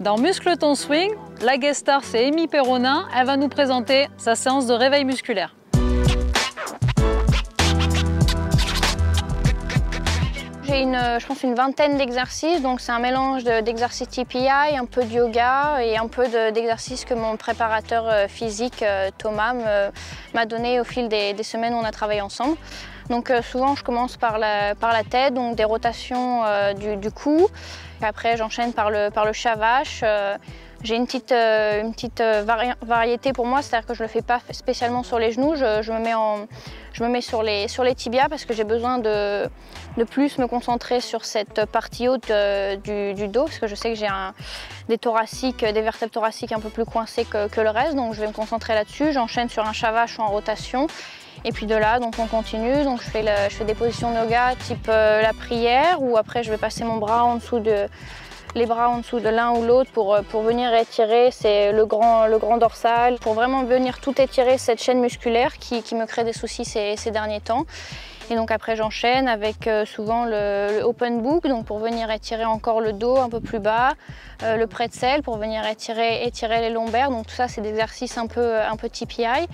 Dans Muscle ton swing, la guest star c'est Amy Perronin, elle va nous présenter sa séance de réveil musculaire. J'ai je pense une vingtaine d'exercices, donc c'est un mélange d'exercices TPI, un peu de yoga et un peu d'exercices que mon préparateur physique Thomas m'a donné au fil des semaines où on a travaillé ensemble. Donc souvent je commence par la tête, donc des rotations du cou. Après j'enchaîne par le chat-vache. J'ai une petite variété pour moi, c'est-à-dire que je ne le fais pas spécialement sur les genoux, je me mets sur les tibias parce que j'ai besoin de plus me concentrer sur cette partie haute du dos, parce que je sais que j'ai des vertèbres thoraciques un peu plus coincées que le reste, donc je vais me concentrer là-dessus. J'enchaîne sur un chat-vache en rotation. Et puis de là, donc on continue, donc je fais des positions de yoga type la prière, où après je vais passer les bras en dessous de l'un ou l'autre pour venir étirer, c'est le grand dorsal, pour vraiment venir tout étirer cette chaîne musculaire qui me crée des soucis ces derniers temps. Et donc après j'enchaîne avec souvent le open book, donc pour venir étirer encore le dos un peu plus bas, le pretzel pour venir étirer les lombaires, donc tout ça c'est des exercices un peu TPI.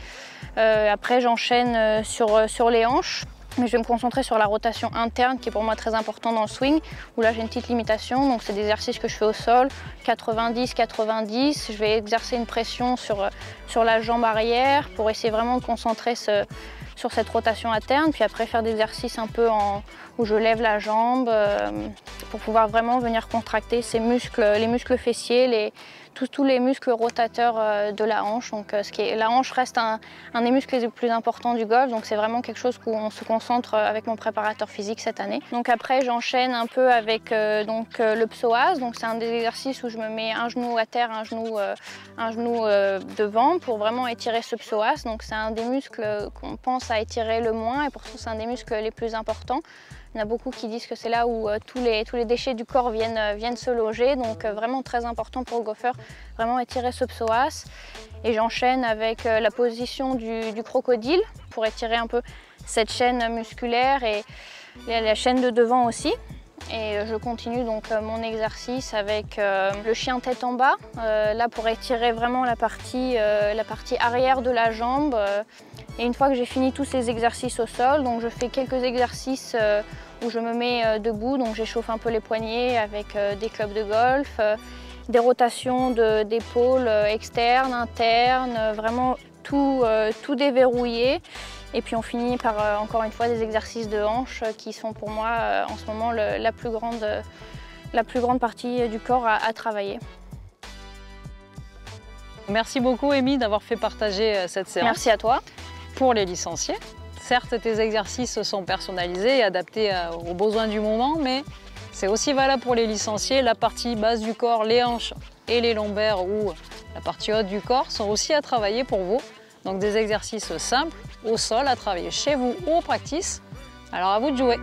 Après j'enchaîne sur les hanches. Mais je vais me concentrer sur la rotation interne qui est pour moi très important dans le swing, où là j'ai une petite limitation, donc c'est des exercices que je fais au sol, 90-90, je vais exercer une pression sur la jambe arrière pour essayer vraiment de concentrer sur cette rotation interne, puis après faire des exercices un peu où je lève la jambe pour pouvoir vraiment venir contracter ces muscles, les muscles fessiers, tous les muscles rotateurs de la hanche. Donc, la hanche reste un des muscles les plus importants du golf, donc c'est vraiment quelque chose où on se concentre avec mon préparateur physique cette année. Donc après j'enchaîne un peu avec le psoas, donc c'est un des exercices où je me mets un genou à terre, un genou devant pour vraiment étirer ce psoas. Donc c'est un des muscles qu'on pense à étirer le moins et pourtant c'est un des muscles les plus importants. Il y en a beaucoup qui disent que c'est là où tous les déchets du corps viennent se loger, donc vraiment très important pour le golfeur, vraiment étirer ce psoas. Et j'enchaîne avec la position du crocodile pour étirer un peu cette chaîne musculaire et la chaîne de devant aussi. Et je continue donc mon exercice avec le chien tête en bas, là pour étirer vraiment la partie arrière de la jambe. Et une fois que j'ai fini tous ces exercices au sol, donc je fais quelques exercices où je me mets debout, donc j'échauffe un peu les poignets avec des clubs de golf, des rotations d'épaules externes, internes, vraiment tout déverrouiller. Et puis on finit par encore une fois des exercices de hanches qui sont pour moi en ce moment la plus grande partie du corps à travailler. Merci beaucoup Amy d'avoir fait partager cette séance. Merci à toi. Pour les licenciés, certes tes exercices sont personnalisés et adaptés aux besoins du moment, mais c'est aussi valable pour les licenciés. La partie basse du corps, les hanches et les lombaires ou la partie haute du corps sont aussi à travailler pour vous. Donc des exercices simples au sol à travailler chez vous ou au practice. Alors à vous de jouer.